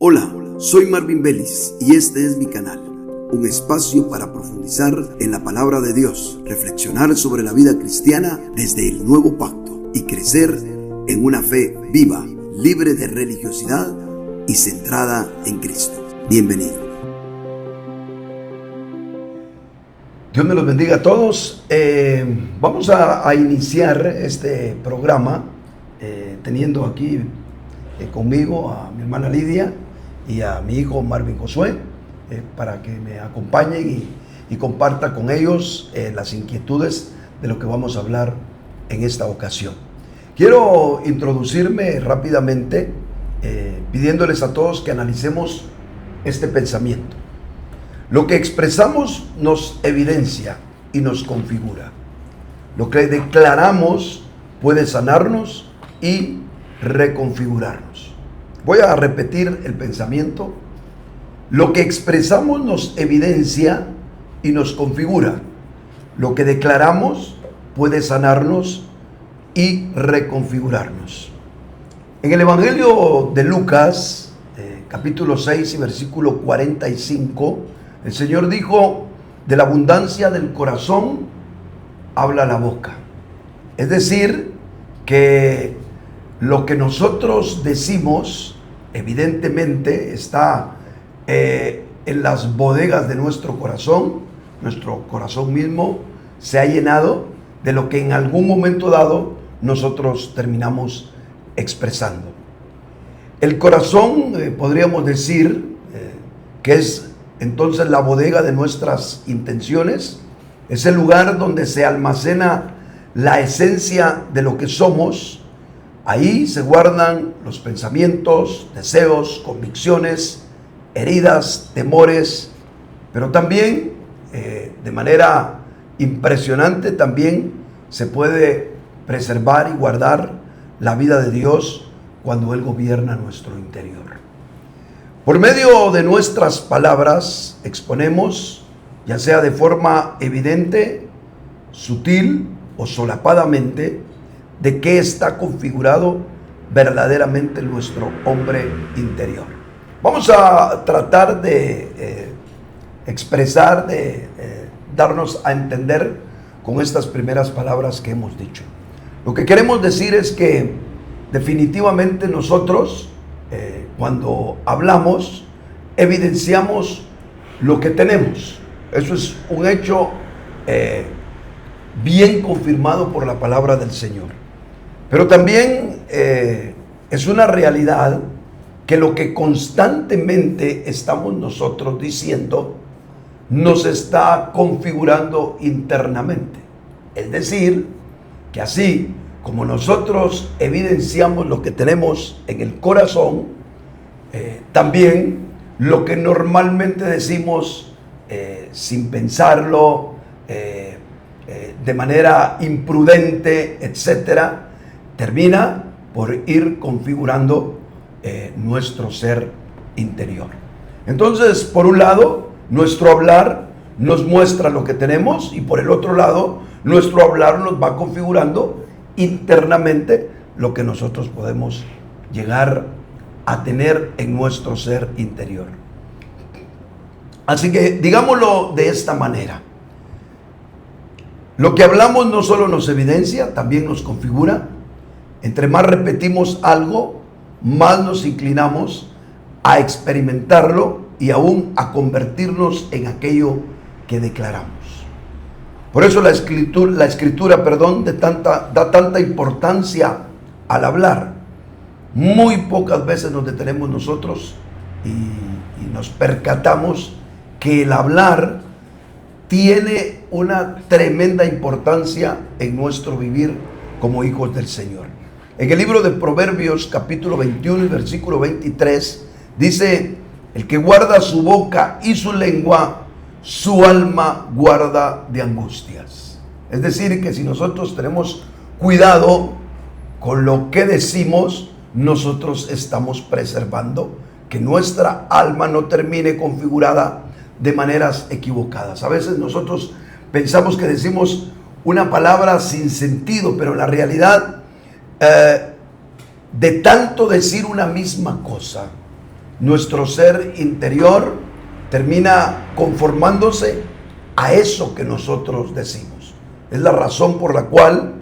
Hola, soy Marvin Vélez y este es mi canal, un espacio para profundizar en la palabra de Dios, reflexionar sobre la vida cristiana desde el nuevo pacto y crecer en una fe viva, libre de religiosidad y centrada en Cristo. Bienvenido. Dios me los bendiga a todos. Vamos a iniciar este programa teniendo aquí conmigo a mi hermana Lidia y a mi hijo Marvin Josué, para que me acompañen y comparta con ellos las inquietudes de lo que vamos a hablar en esta ocasión. Quiero introducirme rápidamente pidiéndoles a todos que analicemos este pensamiento. Lo que expresamos nos evidencia y nos configura. Lo que declaramos puede sanarnos y reconfigurarnos. Voy a repetir el pensamiento. Lo que expresamos nos evidencia y nos configura. Lo que declaramos puede sanarnos y reconfigurarnos. En el Evangelio de Lucas, capítulo 6 y versículo 45, el Señor dijo: de la abundancia del corazón habla la boca. Es decir, que lo que nosotros decimos evidentemente está en las bodegas de nuestro corazón mismo se ha llenado de lo que en algún momento dado nosotros terminamos expresando. El corazón, podríamos decir que es entonces la bodega de nuestras intenciones, es el lugar donde se almacena la esencia de lo que somos. Ahí se guardan los pensamientos, deseos, convicciones, heridas, temores, pero también de manera impresionante también se puede preservar y guardar la vida de Dios cuando Él gobierna nuestro interior. Por medio de nuestras palabras exponemos, ya sea de forma evidente, sutil o solapadamente, de qué está configurado verdaderamente nuestro hombre interior. Vamos a tratar de expresar, darnos a entender con estas primeras palabras que hemos dicho. Lo que queremos decir es que definitivamente nosotros, cuando hablamos, evidenciamos lo que tenemos. Eso es un hecho bien confirmado por la palabra del Señor. Pero también es una realidad que lo que constantemente estamos nosotros diciendo nos está configurando internamente. Es decir, que así como nosotros evidenciamos lo que tenemos en el corazón, también lo que normalmente decimos sin pensarlo, de manera imprudente, etcétera, termina por ir configurando nuestro ser interior. Entonces, por un lado, nuestro hablar nos muestra lo que tenemos, y por el otro lado, nuestro hablar nos va configurando internamente lo que nosotros podemos llegar a tener en nuestro ser interior. Así que digámoslo de esta manera: lo que hablamos no solo nos evidencia, también nos configura. Entre más repetimos algo, más nos inclinamos a experimentarlo y aún a convertirnos en aquello que declaramos. Por eso la escritura da tanta importancia al hablar. Muy pocas veces nos detenemos nosotros y nos percatamos que el hablar tiene una tremenda importancia en nuestro vivir como hijos del Señor. En el libro de Proverbios, capítulo 21 y versículo 23, dice: el que guarda su boca y su lengua, su alma guarda de angustias. Es decir, que si nosotros tenemos cuidado con lo que decimos, nosotros estamos preservando que nuestra alma no termine configurada de maneras equivocadas. A veces nosotros pensamos que decimos una palabra sin sentido, pero en la realidad, de tanto decir una misma cosa, nuestro ser interior termina conformándose a eso que nosotros decimos. Es la razón por la cual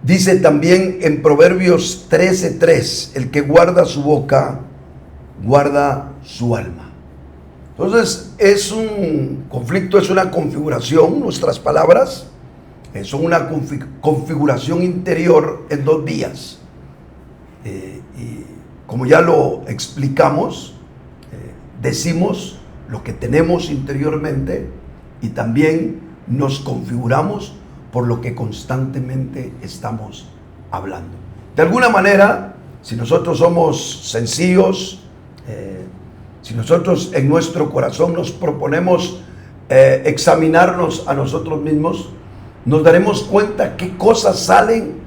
dice también en Proverbios 13:3, el que guarda su boca, guarda su alma. Entonces es un conflicto, es una configuración, nuestras palabras son una configuración interior en dos vías. Y como ya lo explicamos, decimos lo que tenemos interiormente y también nos configuramos por lo que constantemente estamos hablando. De alguna manera, si nosotros somos sencillos, si nosotros en nuestro corazón nos proponemos examinarnos a nosotros mismos, nos daremos cuenta qué cosas salen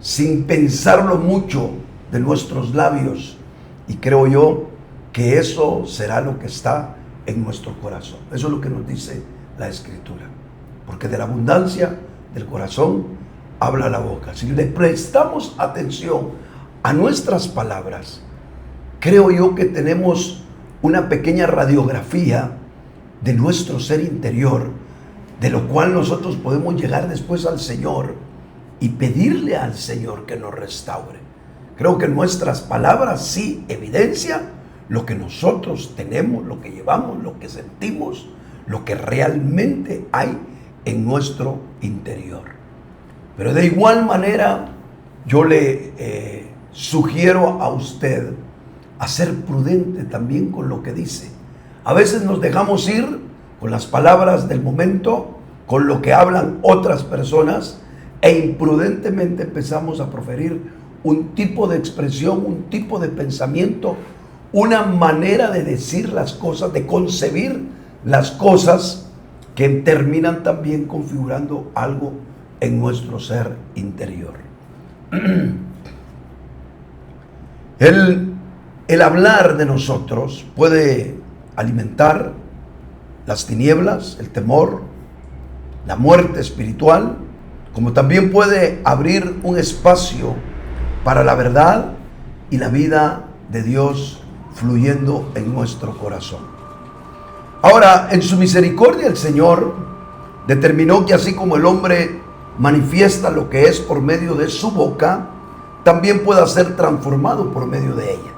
sin pensarlo mucho de nuestros labios, y creo yo que eso será lo que está en nuestro corazón. Eso es lo que nos dice la Escritura, porque de la abundancia del corazón habla la boca. Si le prestamos atención a nuestras palabras, creo yo que tenemos una pequeña radiografía de nuestro ser interior, de lo cual nosotros podemos llegar después al Señor y pedirle al Señor que nos restaure. Creo que nuestras palabras sí evidencian lo que nosotros tenemos, lo que llevamos, lo que sentimos, lo que realmente hay en nuestro interior. Pero de igual manera, yo le sugiero a usted a ser prudente también con lo que dice. A veces nos dejamos ir con las palabras del momento, con lo que hablan otras personas, e imprudentemente empezamos a proferir un tipo de expresión, un tipo de pensamiento, una manera de decir las cosas, de concebir las cosas, que terminan también configurando algo en nuestro ser interior. El hablar de nosotros puede alimentar las tinieblas, el temor, la muerte espiritual, como también puede abrir un espacio para la verdad y la vida de Dios fluyendo en nuestro corazón. Ahora, en su misericordia, el Señor determinó que así como el hombre manifiesta lo que es por medio de su boca, también pueda ser transformado por medio de ella.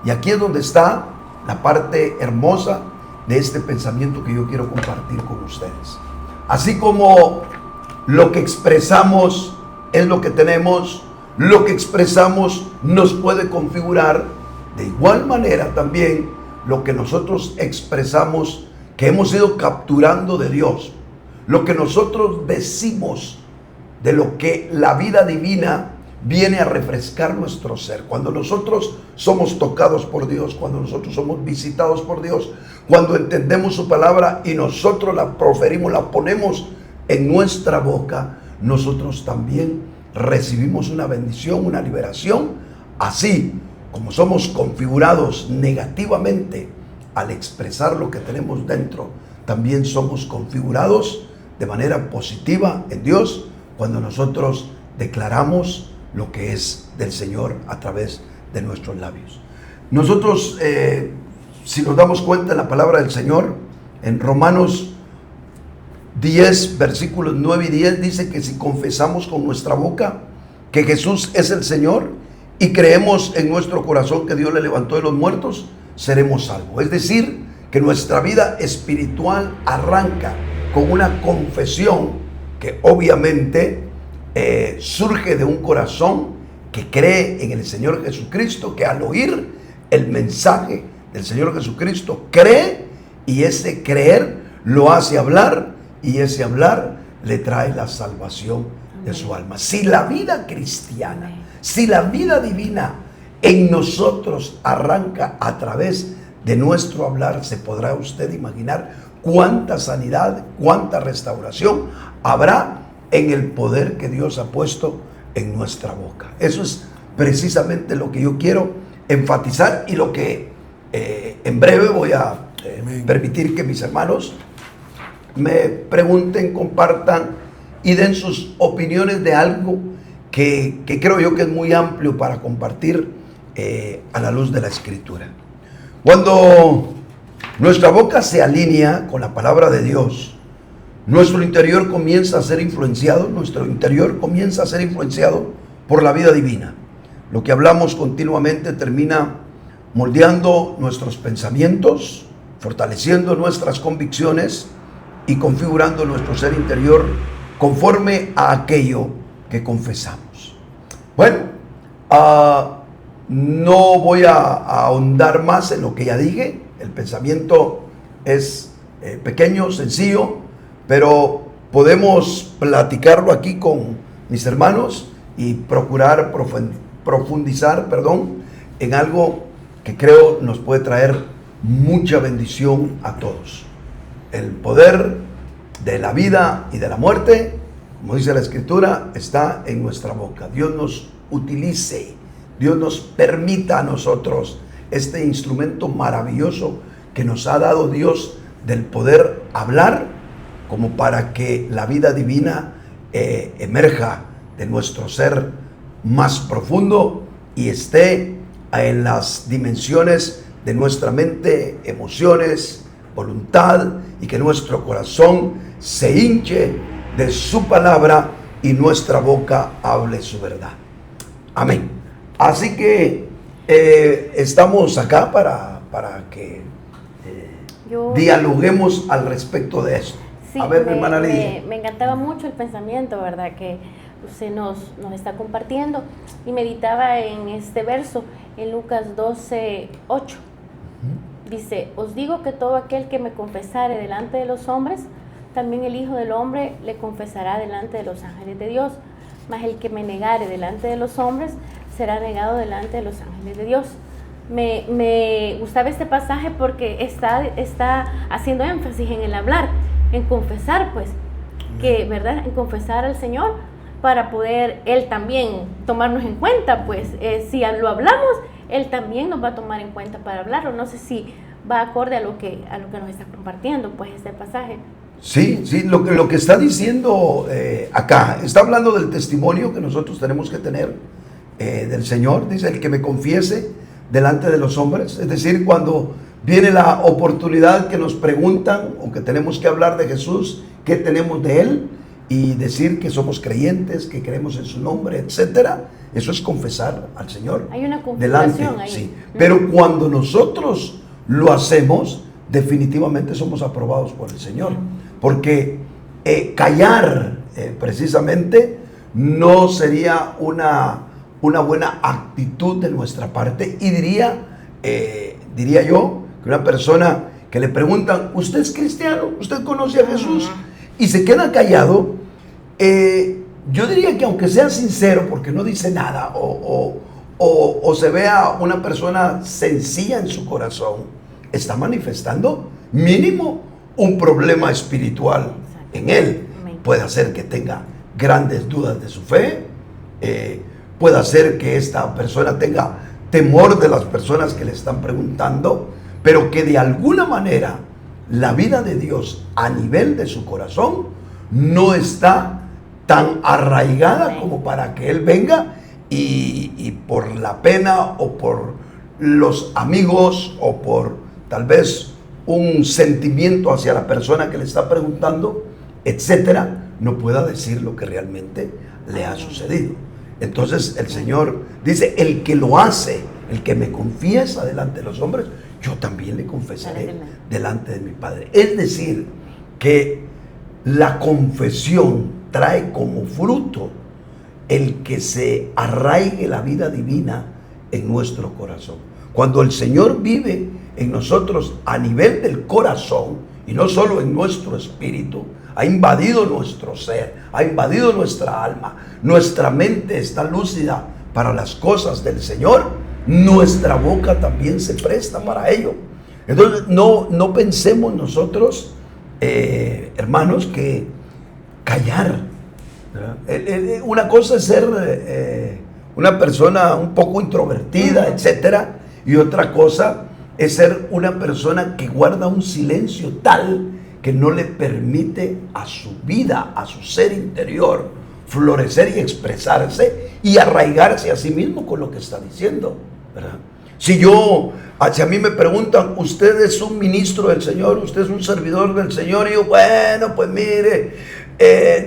Y aquí es donde está la parte hermosa de este pensamiento que yo quiero compartir con ustedes. Así como lo que expresamos es lo que tenemos, lo que expresamos nos puede configurar, de igual manera también lo que nosotros expresamos, que hemos ido capturando de Dios, lo que nosotros decimos, de lo que la vida divina viene a refrescar nuestro ser. Cuando nosotros somos tocados por Dios, cuando nosotros somos visitados por Dios, cuando entendemos su palabra y nosotros la proferimos, la ponemos en nuestra boca, nosotros también recibimos una bendición, una liberación. Así como somos configurados negativamente al expresar lo que tenemos dentro, también somos configurados de manera positiva en Dios cuando nosotros declaramos lo que es del Señor a través de nuestros labios. Nosotros, si nos damos cuenta en la palabra del Señor, en Romanos 10, versículos 9 y 10, dice que si confesamos con nuestra boca que Jesús es el Señor y creemos en nuestro corazón que Dios le levantó de los muertos, seremos salvos. Es decir, que nuestra vida espiritual arranca con una confesión que obviamente surge de un corazón que cree en el Señor Jesucristo, que al oír el mensaje del Señor Jesucristo cree, y ese creer lo hace hablar, y ese hablar le trae la salvación de su alma. Si la vida cristiana, si la vida divina en nosotros arranca a través de nuestro hablar, se podrá usted imaginar cuánta sanidad, cuánta restauración habrá en el poder que Dios ha puesto en nuestra boca. Eso es precisamente lo que yo quiero enfatizar, y lo que en breve voy a permitir que mis hermanos me pregunten, compartan y den sus opiniones de algo que creo yo que es muy amplio para compartir a la luz de la Escritura. Cuando nuestra boca se alinea con la palabra de Dios, nuestro interior comienza a ser influenciado por la vida divina. Lo que hablamos continuamente termina moldeando nuestros pensamientos, fortaleciendo nuestras convicciones y configurando nuestro ser interior conforme a aquello que confesamos. Bueno, no voy a ahondar más en lo que ya dije. El pensamiento es pequeño, sencillo, pero podemos platicarlo aquí con mis hermanos y procurar profundizar en algo que creo nos puede traer mucha bendición a todos. El poder de la vida y de la muerte, como dice la Escritura, está en nuestra boca. Dios nos utilice, Dios nos permita a nosotros este instrumento maravilloso que nos ha dado Dios del poder hablar, como para que la vida divina emerja de nuestro ser más profundo y esté en las dimensiones de nuestra mente, emociones, voluntad, y que nuestro corazón se hinche de su palabra y nuestra boca hable su verdad. Amén. Así que estamos acá para que dialoguemos al respecto de esto. Sí, a ver, mi hermana Lidia. Me encantaba mucho el pensamiento, ¿verdad?, que usted nos está compartiendo, y meditaba en este verso, en Lucas 12:8. Dice: os digo que todo aquel que me confesare delante de los hombres, también el Hijo del Hombre le confesará delante de los ángeles de Dios. Mas el que me negare delante de los hombres, será negado delante de los ángeles de Dios. Me gustaba este pasaje porque está haciendo énfasis en el hablar, en confesar, pues, que, ¿verdad?, en confesar al Señor, para poder Él también tomarnos en cuenta, pues, si lo hablamos, Él también nos va a tomar en cuenta para hablarlo. No sé si va acorde a lo que nos está compartiendo, pues, este pasaje. Sí, lo que está diciendo acá, está hablando del testimonio que nosotros tenemos que tener del Señor. Dice: el que me confiese delante de los hombres. Es decir, cuando viene la oportunidad que nos preguntan o que tenemos que hablar de Jesús, qué tenemos de Él, y decir que somos creyentes, que creemos en su nombre, etcétera, eso es confesar al Señor. Hay una delante, confirmación ahí. sí. Pero cuando nosotros lo hacemos, definitivamente somos aprobados por el Señor. Porque callar precisamente no sería una buena actitud de nuestra parte. Y diría yo que una persona que le preguntan: ¿usted es cristiano? ¿Usted conoce a Jesús? Y se queda callado. Yo diría que, aunque sea sincero, porque no dice nada, o se vea una persona sencilla en su corazón, está manifestando mínimo un problema espiritual en él. Puede hacer que tenga grandes dudas de su fe, puede hacer que esta persona tenga temor de las personas que le están preguntando, pero que de alguna manera la vida de Dios a nivel de su corazón no está tan arraigada como para que él venga y por la pena o por los amigos o por tal vez un sentimiento hacia la persona que le está preguntando, etcétera, no pueda decir lo que realmente le ha sucedido. Entonces el Señor dice: el que lo hace, el que me confiesa delante de los hombres, yo también le confesaré delante de mi Padre. Es decir, que la confesión trae como fruto el que se arraigue la vida divina en nuestro corazón. Cuando el Señor vive en nosotros a nivel del corazón y no solo en nuestro espíritu, ha invadido nuestro ser, ha invadido nuestra alma, nuestra mente está lúcida para las cosas del Señor, nuestra boca también se presta para ello. Entonces no pensemos nosotros, hermanos, que callar. Una cosa es ser una persona un poco introvertida, etcétera, y otra cosa es ser una persona que guarda un silencio tal que no le permite a su vida, a su ser interior, florecer y expresarse y arraigarse a sí mismo con lo que está diciendo, ¿verdad? Si a mí me preguntan, ¿usted es un ministro del Señor? ¿Usted es un servidor del Señor? Y yo, bueno, pues mire,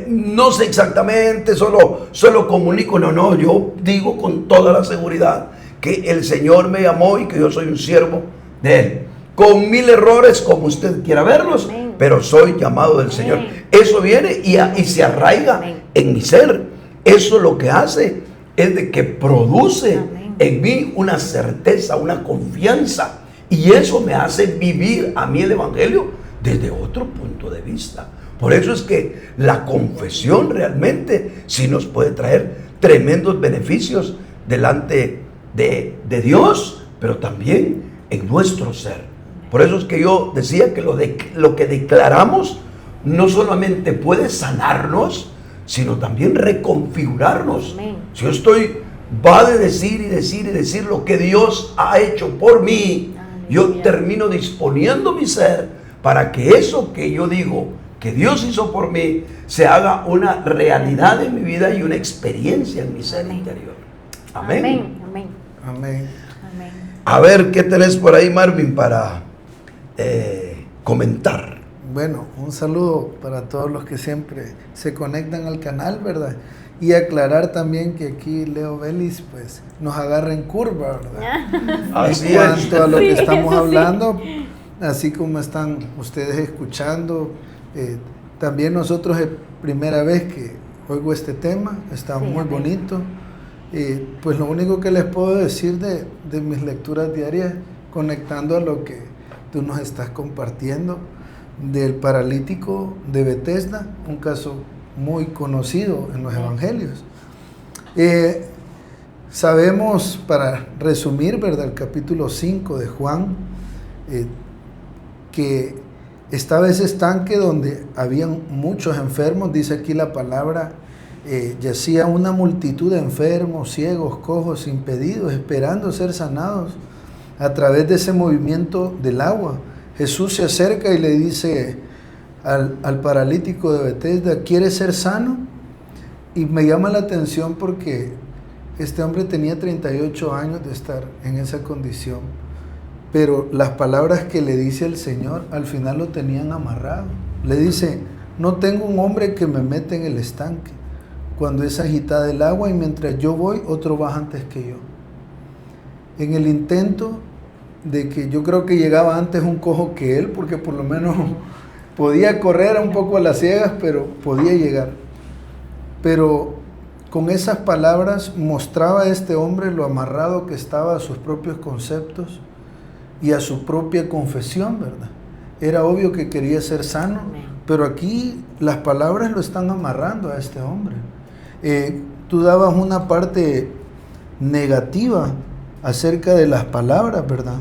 no sé exactamente, solo comunico. No, yo digo con toda la seguridad que el Señor me llamó y que yo soy un siervo de Él. Con 1000 errores, como usted quiera verlos, amén, pero soy llamado del Señor. Eso viene y se arraiga, amén, en mi ser. Eso lo que hace es de que produce, amén, en mí una certeza, una confianza. Y eso me hace vivir a mí el Evangelio desde otro punto de vista. Por eso es que la confesión realmente sí nos puede traer tremendos beneficios delante de Dios, pero también en nuestro ser. Por eso es que yo decía que lo que declaramos no solamente puede sanarnos, sino también reconfigurarnos. Amén. Si yo va de decir y decir y decir lo que Dios ha hecho por mí, amén, yo termino disponiendo mi ser para que eso que yo digo que Dios hizo por mí se haga una realidad en mi vida y una experiencia en mi ser, amén, interior. Amén. Amén. Amén. Amén. Amén. A ver, ¿qué tenés por ahí, Marvin, para comentar? Bueno, un saludo para todos los que siempre se conectan al canal, ¿verdad? Y aclarar también que aquí Leo Vélez pues nos agarra en curva, ¿verdad? Así en cuanto a lo que estamos sí, hablando, así como están ustedes escuchando, también nosotros es primera vez que oigo este tema, está muy bonito. Pues lo único que les puedo decir de mis lecturas diarias, conectando a lo que tú nos estás compartiendo, del paralítico de Betesda, un caso muy conocido en los evangelios. Sabemos, para resumir, ¿verdad?, el capítulo 5 de Juan, que estaba ese estanque donde habían muchos enfermos, dice aquí la palabra, yacía una multitud de enfermos, ciegos, cojos, impedidos, esperando ser sanados a través de ese movimiento del agua. Jesús se acerca y le dice al paralítico de Betesda, ¿quieres ser sano? Y me llama la atención porque este hombre tenía 38 años de estar en esa condición, pero las palabras que le dice el Señor al final lo tenían amarrado. Le dice, no tengo un hombre que me mete en el estanque cuando es agitada el agua y mientras yo voy, otro baja antes que yo. En el intento de que yo creo que llegaba antes un cojo que él, porque por lo menos podía correr un poco a las ciegas, pero podía llegar. Pero con esas palabras mostraba a este hombre lo amarrado que estaba a sus propios conceptos y a su propia confesión, ¿verdad? Era obvio que quería ser sano, pero aquí las palabras lo están amarrando a este hombre. Tú dabas una parte negativa acerca de las palabras, ¿verdad?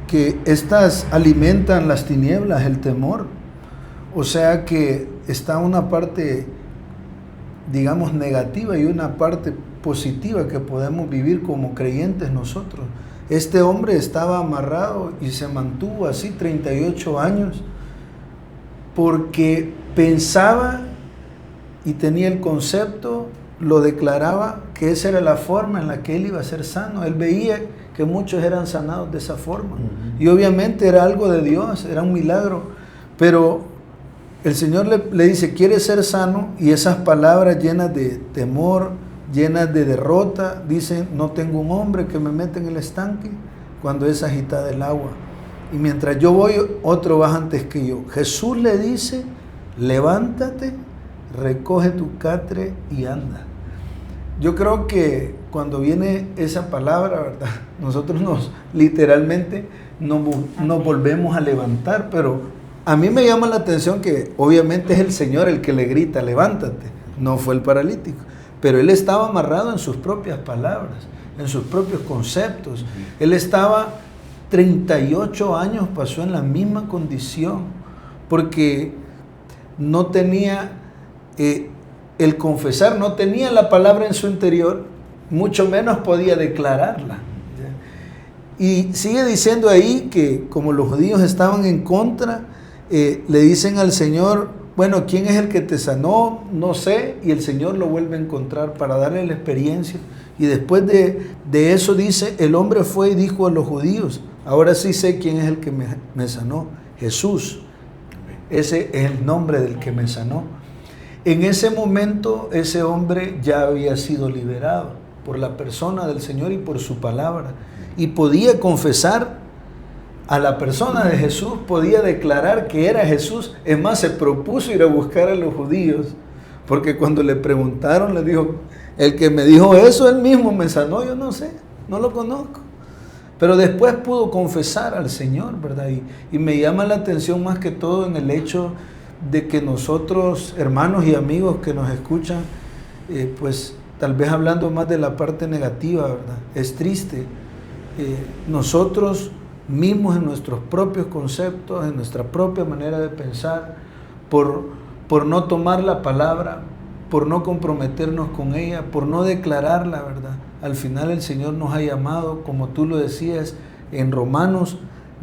Que estas alimentan las tinieblas, el temor. O sea que está una parte, digamos, negativa y una parte positiva que podemos vivir como creyentes nosotros. Este hombre estaba amarrado y se mantuvo así 38 años porque pensaba y tenía el concepto, lo declaraba, que esa era la forma en la que él iba a ser sano. Él veía que muchos eran sanados de esa forma. Y obviamente era algo de Dios, era un milagro. Pero el Señor le dice, ¿quieres ser sano? Y esas palabras llenas de temor, llenas de derrota, dicen, no tengo un hombre que me meta en el estanque cuando es agitada el agua. Y mientras yo voy, otro baja antes que yo. Jesús le dice, levántate, recoge tu catre y anda. Yo creo que cuando viene esa palabra, ¿verdad?, nosotros literalmente nos volvemos a levantar, pero a mí me llama la atención que obviamente es el Señor el que le grita, levántate, no fue el paralítico, pero él estaba amarrado en sus propias palabras, en sus propios conceptos. Él estaba 38 años, pasó en la misma condición, porque no tenía el confesar, no tenía la palabra en su interior, mucho menos podía declararla. Y sigue diciendo ahí que como los judíos estaban en contra, le dicen al Señor, bueno, ¿quién es el que te sanó? No sé, y el Señor lo vuelve a encontrar para darle la experiencia. Y después de eso dice, el hombre fue y dijo a los judíos, ahora sí sé quién es el que me sanó, Jesús. Ese es el nombre del que me sanó. En ese momento ese hombre ya había sido liberado por la persona del Señor y por su palabra. Y podía confesar a la persona de Jesús, podía declarar que era Jesús. Es más, se propuso ir a buscar a los judíos, porque cuando le preguntaron, le dijo, el que me dijo eso, él mismo me sanó, yo no sé, no lo conozco. Pero después pudo confesar al Señor, ¿verdad? Y me llama la atención más que todo en el hecho de que nosotros, hermanos y amigos que nos escuchan, pues tal vez hablando más de la parte negativa, ¿verdad? Es triste. Nosotros mismos en nuestros propios conceptos, en nuestra propia manera de pensar, por no tomar la palabra, por no comprometernos con ella, por no declararla, ¿verdad? Al final el Señor nos ha llamado, como tú lo decías en Romanos,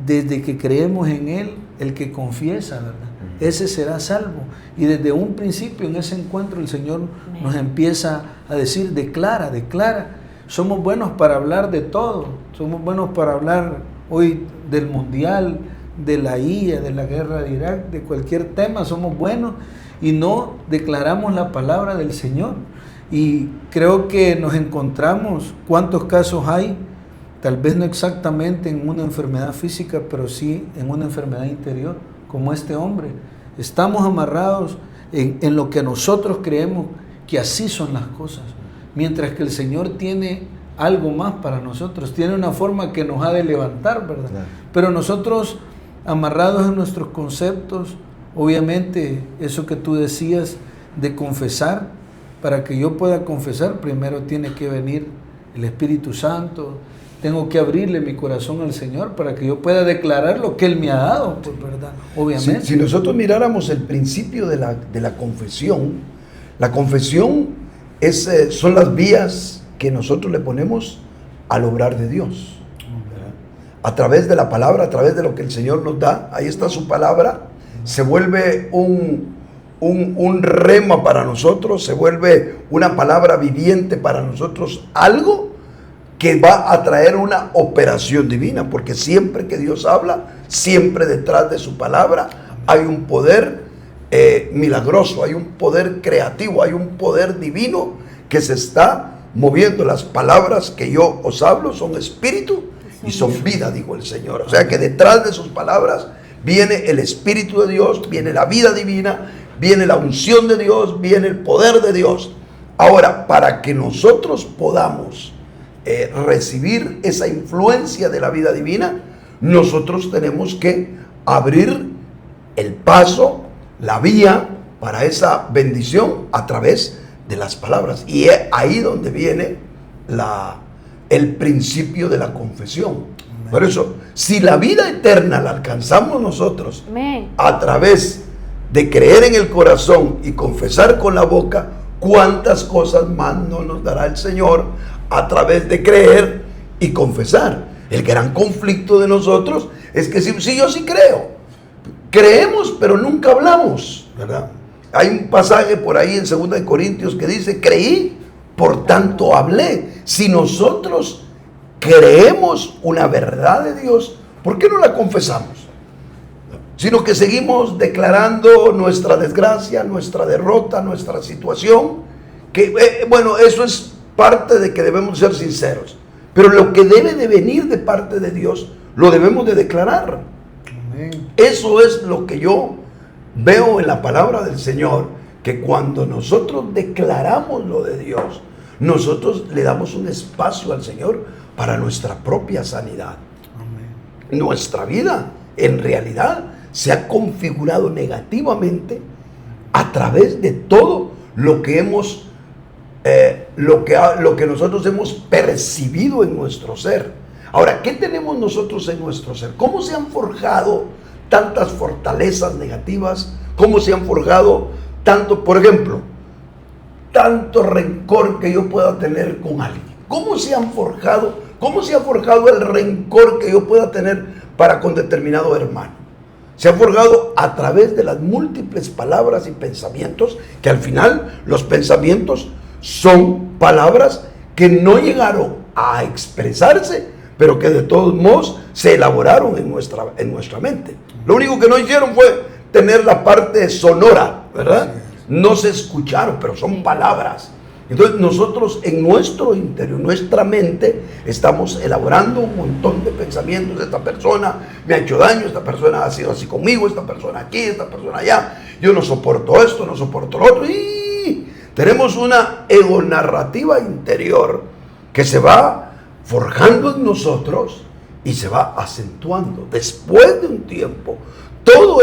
desde que creemos en Él, el que confiesa, ¿verdad? Ese será salvo. Y desde un principio en ese encuentro el Señor nos empieza a decir, declara. Somos buenos para hablar de todo. Somos buenos para hablar hoy del mundial, de la IA, de la guerra de Irak, de cualquier tema. Somos buenos y no declaramos la palabra del Señor. Y creo que nos encontramos, ¿cuántos casos hay? Tal vez no exactamente en una enfermedad física, pero sí en una enfermedad interior, como este hombre. Estamos amarrados en lo que nosotros creemos que así son las cosas, mientras que el Señor tiene algo más para nosotros, tiene una forma que nos ha de levantar, ¿verdad? Claro. Pero nosotros, amarrados en nuestros conceptos, obviamente eso que tú decías de confesar, para que yo pueda confesar, primero tiene que venir el Espíritu Santo. Tengo que abrirle mi corazón al Señor para que yo pueda declarar lo que Él me ha dado, pues, ¿verdad? Obviamente. Si nosotros miráramos el principio de la confesión, la confesión son las vías que nosotros le ponemos al obrar de Dios, ¿verdad? A través de la palabra, a través de lo que el Señor nos da, ahí está su palabra, se vuelve un rema para nosotros, se vuelve una palabra viviente para nosotros, algo que va a traer una operación divina, porque siempre que Dios habla, siempre detrás de su palabra hay un poder milagroso, hay un poder creativo, hay un poder divino que se está moviendo. Las palabras que yo os hablo son espíritu y son vida, dijo el Señor. O sea que detrás de sus palabras viene el Espíritu de Dios, viene la vida divina, viene la unción de Dios, viene el poder de Dios. Ahora, para que nosotros podamos recibir esa influencia de la vida divina, nosotros tenemos que abrir el paso, la vía para esa bendición a través de las palabras. Y es ahí donde viene el principio de la confesión. Por eso, si la vida eterna la alcanzamos nosotros a través de creer en el corazón y confesar con la boca, ¿cuántas cosas más no nos dará el Señor a través de creer y confesar? El gran conflicto de nosotros es que si yo sí creo, creemos pero nunca hablamos, ¿verdad? Hay un pasaje por ahí en 2 Corintios que dice, creí, por tanto hablé. Si nosotros creemos una verdad de Dios, ¿por qué no la confesamos? Sino que seguimos declarando nuestra desgracia, nuestra derrota, nuestra situación, que bueno, eso es parte de que debemos ser sinceros, pero lo que debe de venir de parte de Dios, lo debemos de declarar. Amén. Eso es lo que yo veo en la palabra del Señor, que cuando nosotros declaramos lo de Dios, nosotros le damos un espacio al Señor para nuestra propia sanidad. Amén. Nuestra vida, en realidad, se ha configurado negativamente a través de todo lo que hemos, lo que nosotros hemos percibido en nuestro ser. Ahora, ¿qué tenemos nosotros en nuestro ser? ¿Cómo se han forjado tantas fortalezas negativas? ¿Cómo se han forjado tanto, por ejemplo, tanto rencor que yo pueda tener con alguien? ¿Cómo se ha forjado el rencor que yo pueda tener para con determinado hermano? se ha forjado a través de las múltiples palabras y pensamientos, que al final los pensamientos son palabras que no llegaron a expresarse, pero que de todos modos se elaboraron en nuestra mente. Lo único que no hicieron fue tener la parte sonora, ¿verdad? No se escucharon, pero son palabras. Entonces nosotros en nuestro interior, nuestra mente, estamos elaborando un montón de pensamientos. Esta persona me ha hecho daño, esta persona ha sido así conmigo, esta persona aquí, esta persona allá, yo no soporto esto, no soporto lo otro, y tenemos una egonarrativa interior que se va forjando en nosotros y se va acentuando. Después de un tiempo, todo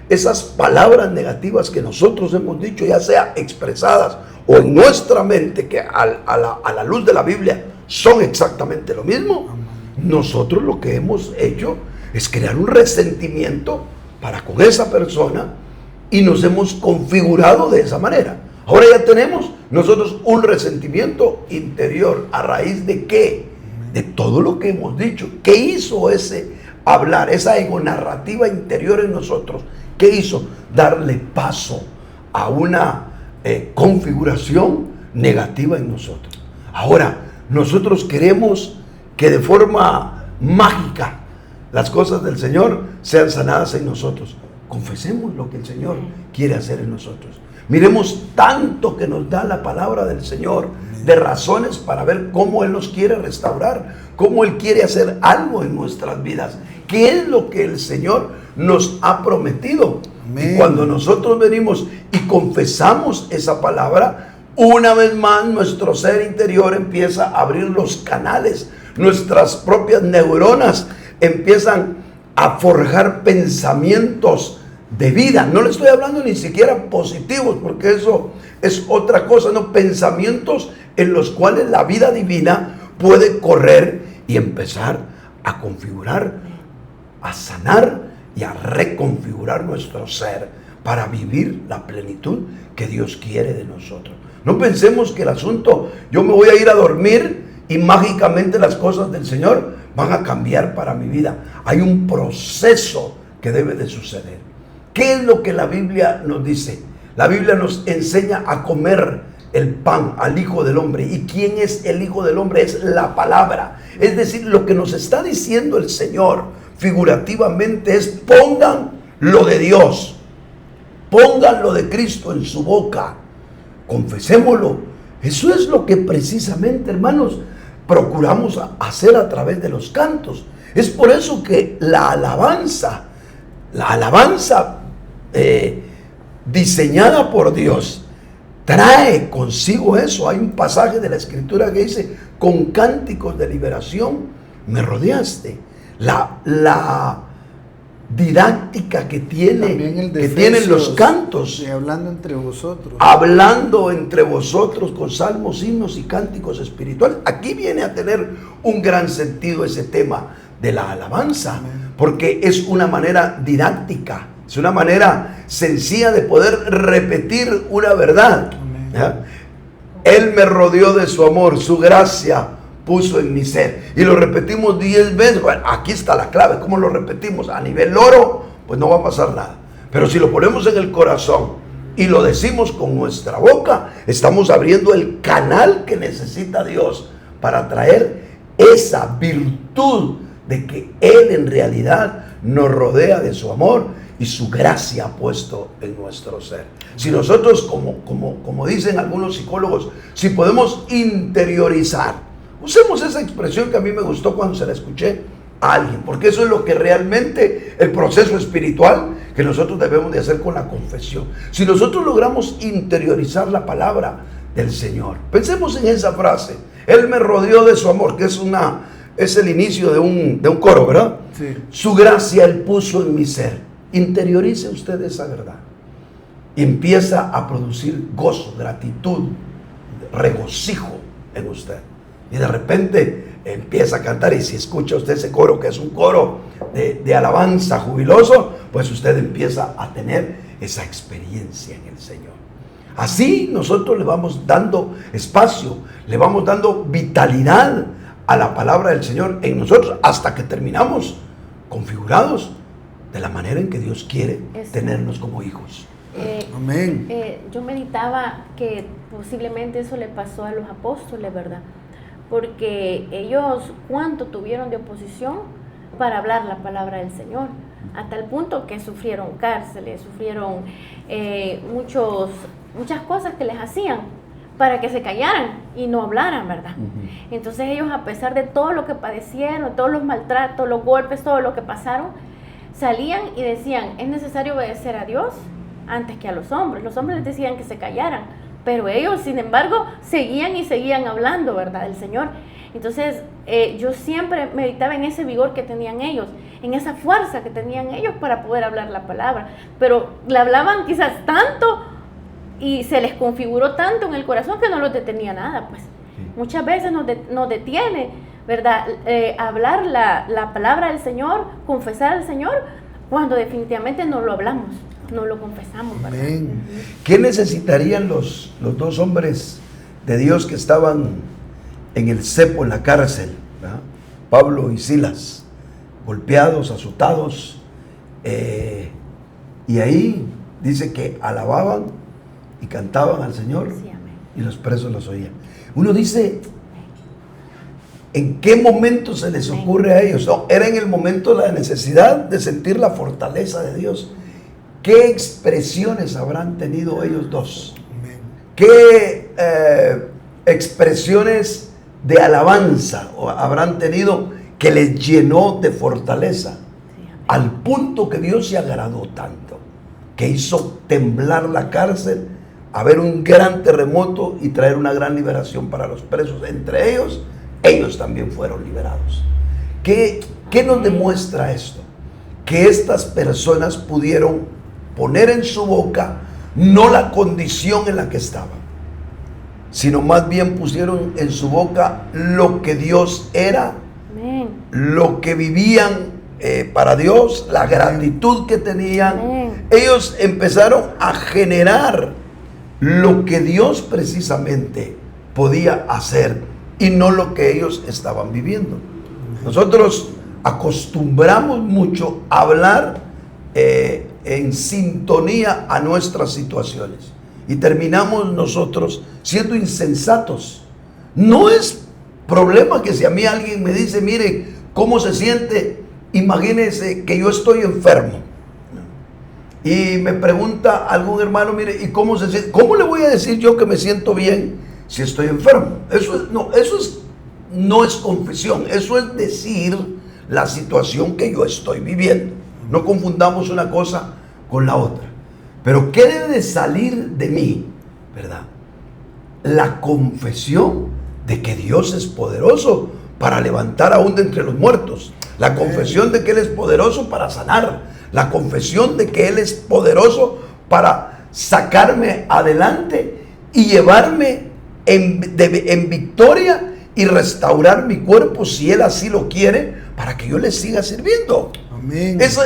esas palabras negativas que nosotros hemos dicho, ya sea expresadas o en nuestra mente, que a la luz de la Biblia son exactamente lo mismo, nosotros lo que hemos hecho es crear un resentimiento para con esa persona y nos hemos configurado de esa manera. Ahora ya tenemos nosotros un resentimiento interior. ¿A raíz de qué? De todo lo que hemos dicho. ¿Qué hizo ese hablar, esa egonarrativa interior en nosotros? ¿Qué hizo? Darle paso a una configuración negativa en nosotros. Ahora, nosotros queremos que de forma mágica las cosas del Señor sean sanadas en nosotros. Confesemos lo que el Señor quiere hacer en nosotros. Miremos tanto que nos da la palabra del Señor de razones para ver cómo Él nos quiere restaurar, cómo Él quiere hacer algo en nuestras vidas. ¿Qué es lo que el Señor nos ha prometido? Amén. Y cuando nosotros venimos y confesamos esa palabra, una vez más nuestro ser interior empieza a abrir los canales. Nuestras propias neuronas empiezan a forjar pensamientos de vida. No le estoy hablando ni siquiera positivos, porque eso es otra cosa, no, pensamientos en los cuales la vida divina puede correr y empezar a configurar, a sanar y a reconfigurar nuestro ser para vivir la plenitud que Dios quiere de nosotros. No pensemos que el asunto, yo me voy a ir a dormir y mágicamente las cosas del Señor van a cambiar para mi vida. Hay un proceso que debe de suceder. ¿Qué es lo que la Biblia nos dice? La Biblia nos enseña a comer el pan al Hijo del Hombre. ¿Y quién es el Hijo del Hombre? Es la palabra. Es decir, lo que nos está diciendo el Señor figurativamente es: pongan lo de Dios, pongan lo de Cristo en su boca, confesémoslo. Eso es lo que precisamente, hermanos, procuramos hacer a través de los cantos. Es por eso que la alabanza diseñada por Dios trae consigo eso. Hay un pasaje de la Escritura que dice: con cánticos de liberación me rodeaste. La didáctica que tienen los cantos, hablando entre vosotros, con salmos, himnos y cánticos espirituales. Aquí viene a tener un gran sentido ese tema de la alabanza, porque es una manera didáctica, es una manera sencilla de poder repetir una verdad. Él me rodeó de su amor, su gracia puso en mi ser. Y lo repetimos 10 veces. Bueno, aquí está la clave. ¿Cómo lo repetimos? A nivel loro, pues no va a pasar nada. Pero si lo ponemos en el corazón y lo decimos con nuestra boca, estamos abriendo el canal que necesita Dios para traer esa virtud de que Él en realidad nos rodea de su amor y su gracia ha puesto en nuestro ser. Si nosotros, como dicen algunos psicólogos, si podemos interiorizar, usemos esa expresión que a mí me gustó cuando se la escuché a alguien, porque eso es lo que realmente el proceso espiritual que nosotros debemos de hacer con la confesión. Si nosotros logramos interiorizar la palabra del Señor, pensemos en esa frase: Él me rodeó de su amor, que es el inicio de un coro, ¿verdad? Sí. Su gracia Él puso en mi ser. Interiorice usted esa verdad y empieza a producir gozo, gratitud, regocijo en usted. Y de repente empieza a cantar, y si escucha usted ese coro, que es un coro de alabanza jubiloso, pues usted empieza a tener esa experiencia en el Señor. Así nosotros le vamos dando espacio, le vamos dando vitalidad a la palabra del Señor en nosotros, hasta que terminamos configurados de la manera en que Dios quiere tenernos como hijos. Amén. Yo meditaba que posiblemente eso le pasó a los apóstoles, ¿verdad? Porque ellos cuánto tuvieron de oposición para hablar la palabra del Señor, a tal punto que sufrieron cárceles, sufrieron muchas cosas que les hacían para que se callaran y no hablaran, ¿verdad? Entonces ellos, a pesar de todo lo que padecieron, todos los maltratos, los golpes, todo lo que pasaron, salían y decían, es necesario obedecer a Dios antes que a los hombres. Los hombres les decían que se callaran, pero ellos, sin embargo, seguían hablando, ¿verdad?, del Señor. Entonces, yo siempre meditaba en ese vigor que tenían ellos, en esa fuerza que tenían ellos para poder hablar la palabra, pero la hablaban quizás tanto y se les configuró tanto en el corazón que no los detenía nada, pues. Muchas veces nos detiene, ¿verdad?, hablar la palabra del Señor, confesar al Señor, cuando definitivamente no lo hablamos, no lo confesamos, ¿verdad? Amén. ¿Qué necesitarían los dos hombres de Dios que estaban en el cepo, en la cárcel, ¿verdad? Pablo y Silas, golpeados, azotados, y ahí dice que alababan y cantaban al Señor, Sí, amén. y los presos los oían. Uno dice, ¿en qué momento se les ocurre a ellos? No, era en el momento de la necesidad de sentir la fortaleza de Dios. ¿Qué expresiones habrán tenido ellos dos? Amén. ¿Qué expresiones de alabanza habrán tenido que les llenó de fortaleza? Sí, amén. Al punto que Dios se agradó tanto, que hizo temblar la cárcel, haber un gran terremoto y traer una gran liberación para los presos. Entre ellos también fueron liberados. ¿Qué nos demuestra esto? Que estas personas pudieron poner en su boca no la condición en la que estaban, sino más bien pusieron en su boca lo que Dios era, Amén. lo que vivían para Dios, la gratitud que tenían. Amén. Ellos empezaron a generar lo que Dios precisamente podía hacer y no lo que ellos estaban viviendo. Nosotros acostumbramos mucho a hablar en sintonía a nuestras situaciones y terminamos nosotros siendo insensatos. No es problema que si a mí alguien me dice, mire, ¿cómo se siente? Imagínense que yo estoy enfermo y me pregunta algún hermano, mire, ¿y cómo se siente? ¿Cómo le voy a decir yo que me siento bien si estoy enfermo? Eso no es confesión, eso es decir la situación que yo estoy viviendo. No confundamos una cosa con la otra. Pero ¿qué debe de salir de mí? ¿Verdad? La confesión de que Dios es poderoso para levantar aún de entre los muertos. La confesión de que Él es poderoso para sanar. La confesión de que Él es poderoso para sacarme adelante y llevarme en victoria y restaurar mi cuerpo si Él así lo quiere, para que yo le siga sirviendo. Amén. Es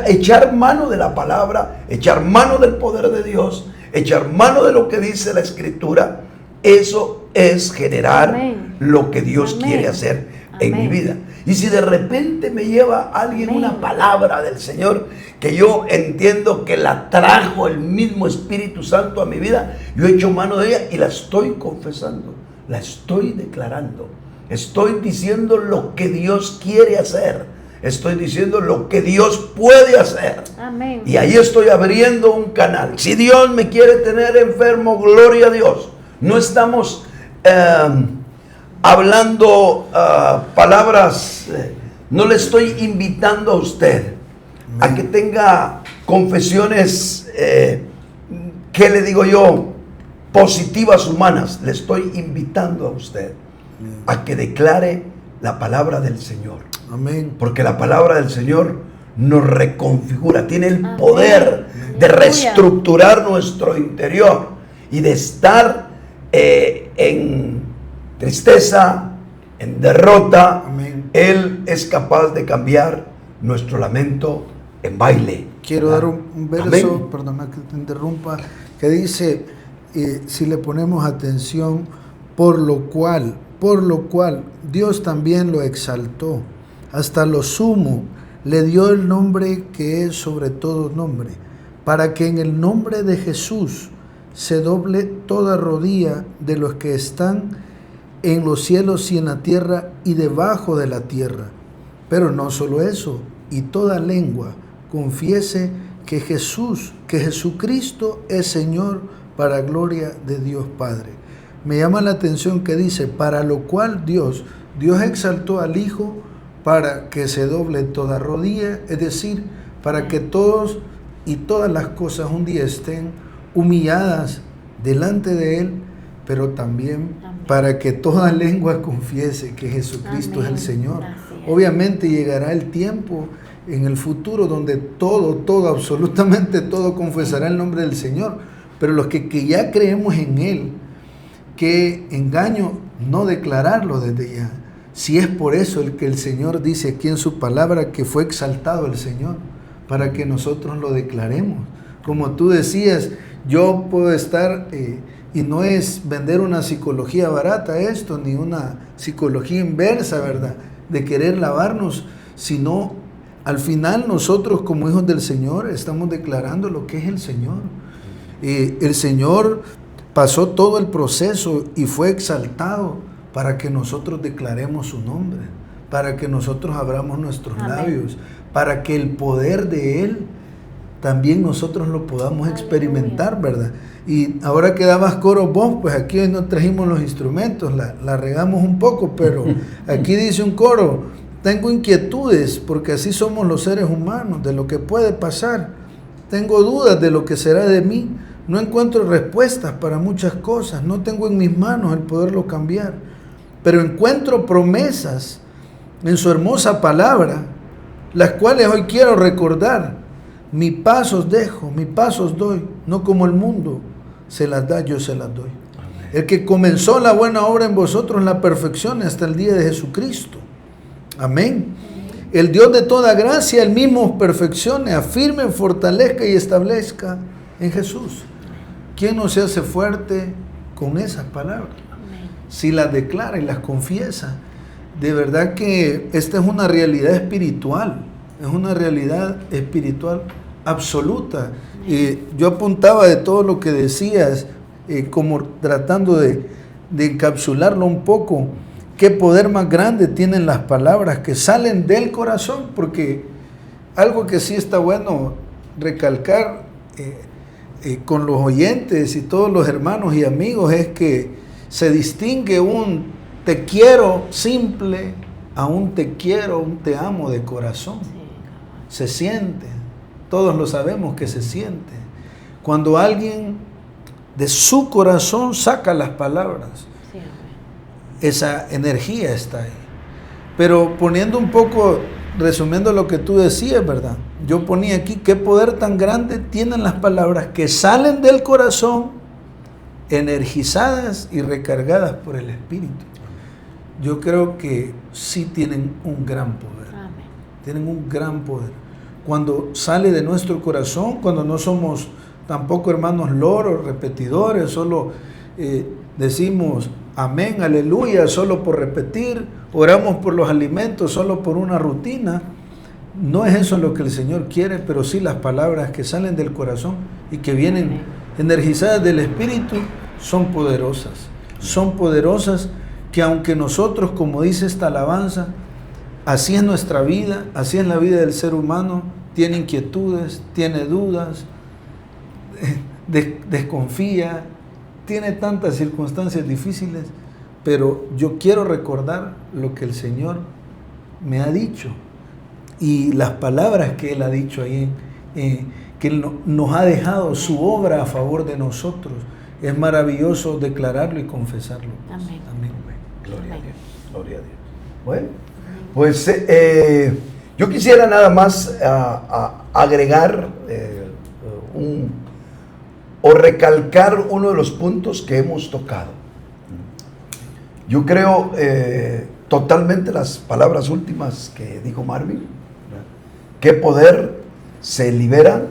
echar mano de la palabra, echar mano del poder de Dios, echar mano de lo que dice la Escritura. Eso es generar Amén. lo que Dios Amén. quiere hacer en Amén. mi vida. Y si de repente me lleva alguien Amén. una palabra del Señor que yo entiendo que la trajo el mismo Espíritu Santo a mi vida, yo echo mano de ella y la estoy confesando, la estoy declarando, estoy diciendo lo que Dios quiere hacer, estoy diciendo lo que Dios puede hacer. Amén. Y ahí estoy abriendo un canal. Si Dios me quiere tener enfermo, gloria a Dios. No estamos hablando palabras, no le estoy invitando a usted a que tenga confesiones, ¿qué le digo yo? Positivas humanas. Le estoy invitando a usted a que declare la palabra del Señor. Amén. Porque la palabra del Señor nos reconfigura, tiene el Amén. poder de Aleluya. reestructurar nuestro interior y de estar en tristeza, en derrota. Amén. Él es capaz de cambiar nuestro lamento en baile. Quiero dar un verso, Amén. perdona que te interrumpa, que dice, si le ponemos atención, por lo cual Dios también lo exaltó hasta lo sumo, le dio el nombre que es sobre todo nombre, para que en el nombre de Jesús se doble toda rodilla de los que están en los cielos y en la tierra y debajo de la tierra. Pero no solo eso, y toda lengua confiese que Jesucristo es Señor, para gloria de Dios Padre. Me llama la atención que dice, para lo cual Dios exaltó al Hijo para que se doble toda rodilla, es decir, para que todos y todas las cosas un día estén humilladas delante de Él, pero también para que toda lengua confiese que Jesucristo es el Señor. Obviamente llegará el tiempo en el futuro donde todo, absolutamente todo confesará el nombre del Señor, pero los que ya creemos en Él, qué engaño no declararlo desde ya. Si es por eso el que el Señor dice aquí en su palabra que fue exaltado el Señor, para que nosotros lo declaremos. Como tú decías, yo puedo estar, y no es vender una psicología barata esto, ni una psicología inversa, ¿verdad?, de querer lavarnos, sino al final nosotros como hijos del Señor estamos declarando lo que es el Señor. El Señor pasó todo el proceso y fue exaltado para que nosotros declaremos su nombre, para que nosotros abramos nuestros labios, para que el poder de Él también nosotros lo podamos experimentar, ¿verdad? Y ahora que dabas coro vos, pues aquí hoy no trajimos los instrumentos, la regamos un poco, pero aquí dice un coro: tengo inquietudes porque así somos los seres humanos, de lo que puede pasar. Tengo dudas de lo que será de mí. No encuentro respuestas para muchas cosas. No tengo en mis manos el poderlo cambiar. Pero encuentro promesas en su hermosa palabra, las cuales hoy quiero recordar. Mi paz os dejo, mi paz os doy, no como el mundo se las da, yo se las doy. Amén. El que comenzó la buena obra en vosotros la perfeccione hasta el día de Jesucristo. Amén. El Dios de toda gracia, Él mismo os perfeccione, afirme, fortalezca y establezca en Jesús. ¿Quién no se hace fuerte con esas palabras? Amén. Si las declara y las confiesa, de verdad que esta es una realidad espiritual, es una realidad espiritual absoluta. Yo apuntaba de todo lo que decías, como tratando de encapsularlo un poco. Qué poder más grande tienen las palabras que salen del corazón, porque algo que sí está bueno recalcar con los oyentes y todos los hermanos y amigos es que se distingue un te quiero simple a un te quiero, un te amo de corazón. Se siente, todos lo sabemos que se siente. Cuando alguien de su corazón saca las palabras, esa energía está ahí. Pero poniendo un poco, resumiendo lo que tú decías, ¿verdad? Yo ponía aquí qué poder tan grande tienen las palabras que salen del corazón, energizadas y recargadas por el Espíritu. Yo creo que sí tienen un gran poder. Amén. Tienen un gran poder. Cuando sale de nuestro corazón, cuando no somos tampoco hermanos loros, repetidores, solo decimos amén, aleluya, solo por repetir, oramos por los alimentos, solo por una rutina. No es eso lo que el Señor quiere, pero sí las palabras que salen del corazón y que vienen energizadas del Espíritu son poderosas. Son poderosas que aunque nosotros, como dice esta alabanza, así es nuestra vida, así es la vida del ser humano, tiene inquietudes, tiene dudas, desconfía, tiene tantas circunstancias difíciles, pero yo quiero recordar lo que el Señor me ha dicho y las palabras que Él ha dicho ahí, que Él nos ha dejado su obra a favor de nosotros. Es maravilloso declararlo y confesarlo. Amén. Amén. Gloria a Dios. Gloria a Dios. Bueno, pues yo quisiera nada más agregar o recalcar uno de los puntos que hemos tocado. Yo creo totalmente las palabras últimas que dijo Marvin. Qué poder se libera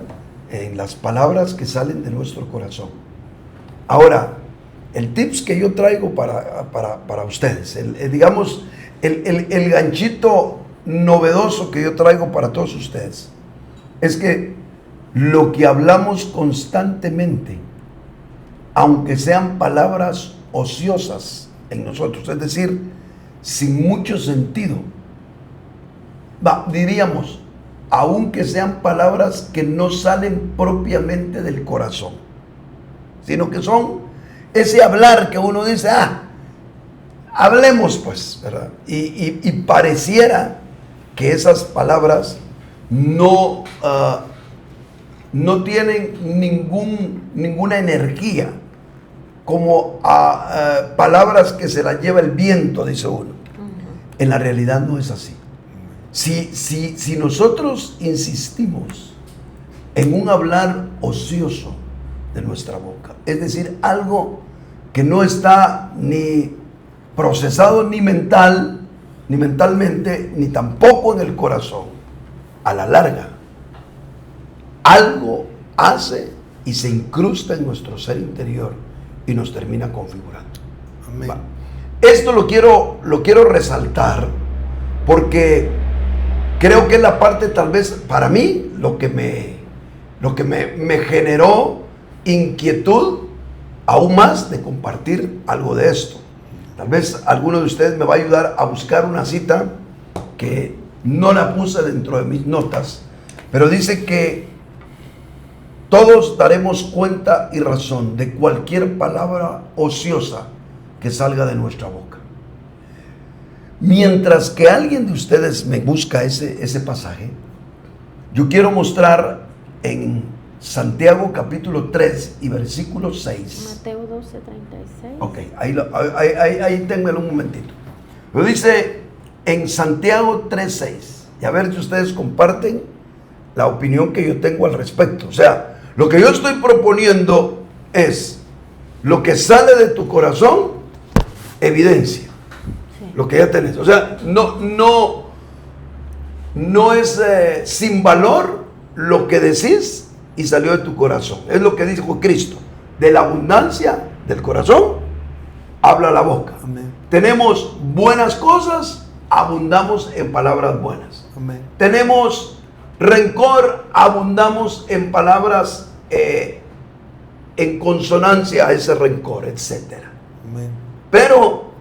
en las palabras que salen de nuestro corazón. Ahora, el tips que yo traigo para ustedes, digamos, el ganchito novedoso que yo traigo para todos ustedes es que lo que hablamos constantemente, aunque sean palabras ociosas en nosotros, es decir, sin mucho sentido, diríamos, aunque sean palabras que no salen propiamente del corazón, sino que son ese hablar que uno dice, hablemos pues, ¿verdad? Y pareciera que esas palabras no tienen ninguna energía, como palabras que se las lleva el viento, dice uno. En la realidad no es así. Si nosotros insistimos en un hablar ocioso de nuestra boca, es decir, algo que no está ni procesado ni mentalmente, ni tampoco en el corazón, a la larga, algo hace y se incrusta en nuestro ser interior y nos termina configurando. Amén. Esto lo quiero resaltar porque creo que es la parte, tal vez para mí, lo que me generó inquietud aún más de compartir algo de esto. Tal vez alguno de ustedes me va a ayudar a buscar una cita que no la puse dentro de mis notas, pero dice que todos daremos cuenta y razón de cualquier palabra ociosa que salga de nuestra boca. Mientras que alguien de ustedes me busca ese pasaje, yo quiero mostrar en Santiago capítulo 3 y versículo 6. Mateo 12:36. Ok, ahí ténmelo un momentito. Lo dice en Santiago 3:6. Y a ver si ustedes comparten la opinión que yo tengo al respecto. O sea, lo que yo estoy proponiendo es lo que sale de tu corazón, evidencia. Sí. Lo que ya tenés. O sea, no es sin valor lo que decís y salió de tu corazón. Es lo que dijo Cristo. De la abundancia del corazón habla la boca. Amén. Tenemos buenas cosas, abundamos en palabras buenas. Amén. Tenemos rencor, abundamos en palabras en consonancia a ese rencor, etc. Amén. Pero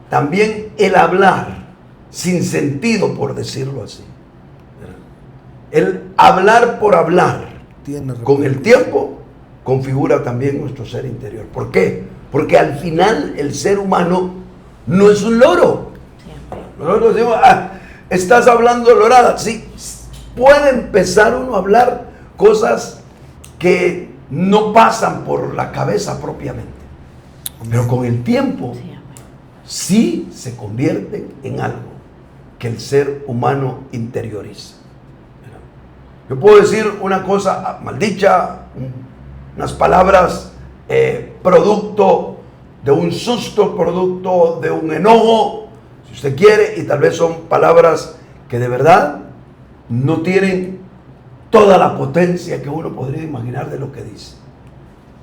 también el hablar sin sentido, por decirlo así, el hablar por hablar, con el tiempo configura también nuestro ser interior. ¿Por qué? Porque al final el ser humano no es un loro. Nosotros decimos, estás hablando lorada. Sí, puede empezar uno a hablar cosas que no pasan por la cabeza propiamente, pero con el tiempo sí se convierten en algo que el ser humano interioriza. Yo puedo decir una cosa maldicha, unas palabras producto de un susto, producto de un enojo, si usted quiere, y tal vez son palabras que de verdad no tienen toda la potencia que uno podría imaginar de lo que dice.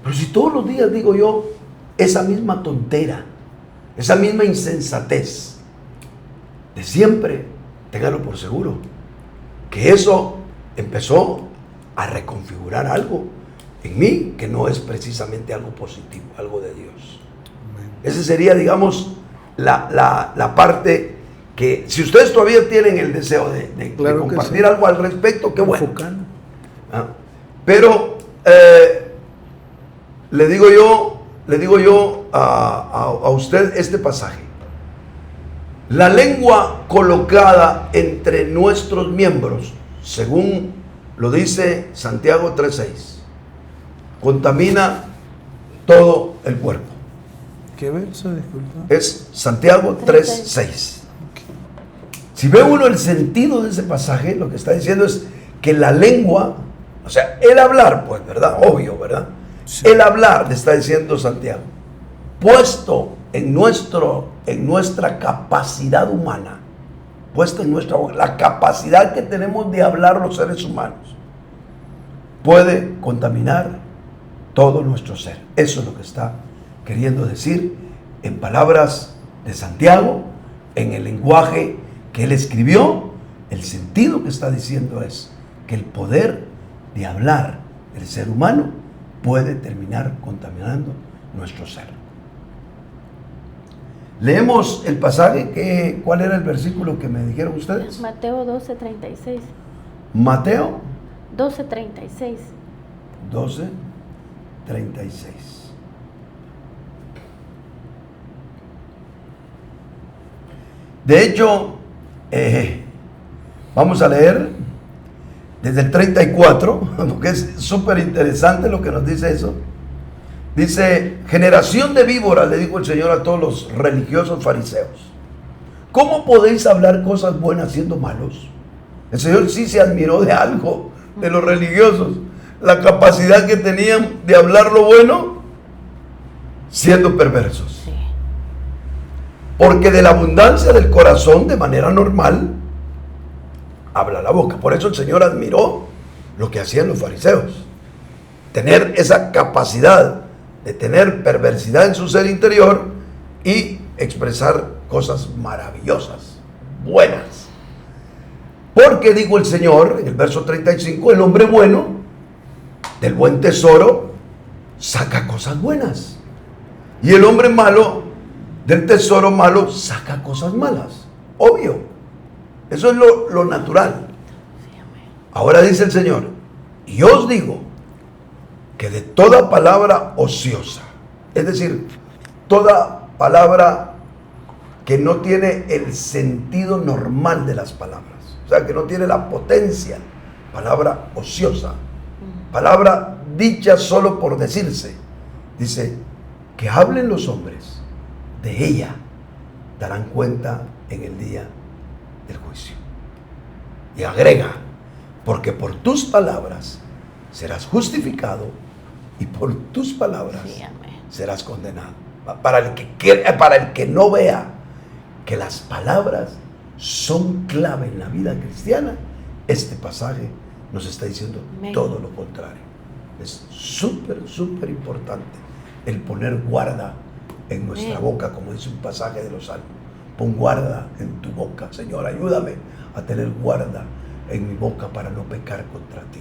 Pero si todos los días digo yo esa misma tontera, esa misma insensatez de siempre, téngalo por seguro que eso empezó a reconfigurar algo en mí que no es precisamente algo positivo, algo de Dios. Esa sería, digamos, la parte que, si ustedes todavía tienen el deseo de compartir algo al respecto, qué bueno. Pero le digo yo a usted este pasaje. La lengua colocada entre nuestros miembros, según lo dice Santiago 3:6, contamina todo el cuerpo. ¿Qué verso? Disculpa. Es Santiago 3:6. Si ve uno el sentido de ese pasaje, lo que está diciendo es que la lengua, o sea, el hablar, pues, ¿verdad? Obvio, ¿verdad? Sí. El hablar, le está diciendo Santiago, puesto en nuestra capacidad humana, puesto en nuestra boca, la capacidad que tenemos de hablar los seres humanos, puede contaminar todo nuestro ser. Eso es lo que está queriendo decir en palabras de Santiago, en el lenguaje que él escribió, el sentido que está diciendo es que el poder de hablar del ser humano puede terminar contaminando nuestro ser. Leemos el pasaje. ¿Cuál era el versículo que me dijeron ustedes? Mateo 12:36. Mateo 12:36. 12:36. De hecho, vamos a leer desde el 34, porque es súper interesante lo que nos dice eso. Dice: generación de víboras, le dijo el Señor a todos los religiosos fariseos, ¿cómo podéis hablar cosas buenas siendo malos? El Señor sí se admiró de algo de los religiosos, la capacidad que tenían de hablar lo bueno siendo perversos. Sí. Porque de la abundancia del corazón, de manera normal, habla la boca. Por eso el Señor admiró lo que hacían los fariseos. Tener esa capacidad de tener perversidad en su ser interior y expresar cosas maravillosas, buenas. Porque dijo el Señor en el verso 35, el hombre bueno del buen tesoro saca cosas buenas, y el hombre malo del tesoro malo saca cosas malas. Obvio, eso es lo natural. Ahora dice el Señor: y os digo que de toda palabra ociosa, es decir, toda palabra que no tiene el sentido normal de las palabras, o sea, que no tiene la potencia, palabra ociosa, palabra dicha solo por decirse, dice, que hablen los hombres, de ella darán cuenta en el día del juicio. Y agrega: porque por tus palabras serás justificado y por tus palabras serás condenado. Para el que no vea que las palabras son clave en la vida cristiana, este pasaje nos está diciendo todo lo contrario. Es súper importante el poner guarda en nuestra boca, como dice un pasaje de los Salmos. Pon guarda en tu boca, Señor, ayúdame a tener guarda en mi boca para no pecar contra ti.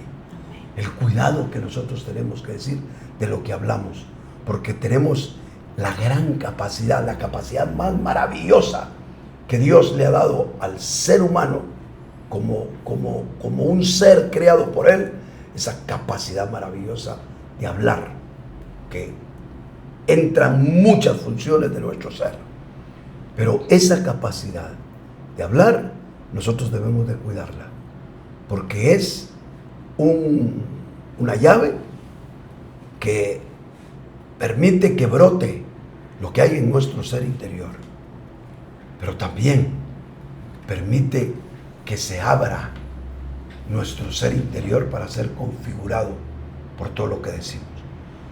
El cuidado que nosotros tenemos que decir de lo que hablamos, porque tenemos la gran capacidad, la capacidad más maravillosa que Dios le ha dado al ser humano como un ser creado por Él, esa capacidad maravillosa de hablar, que entran muchas funciones de nuestro ser. Pero esa capacidad de hablar, nosotros debemos de cuidarla, porque es una llave que permite que brote lo que hay en nuestro ser interior, pero también permite que se abra nuestro ser interior para ser configurado por todo lo que decimos.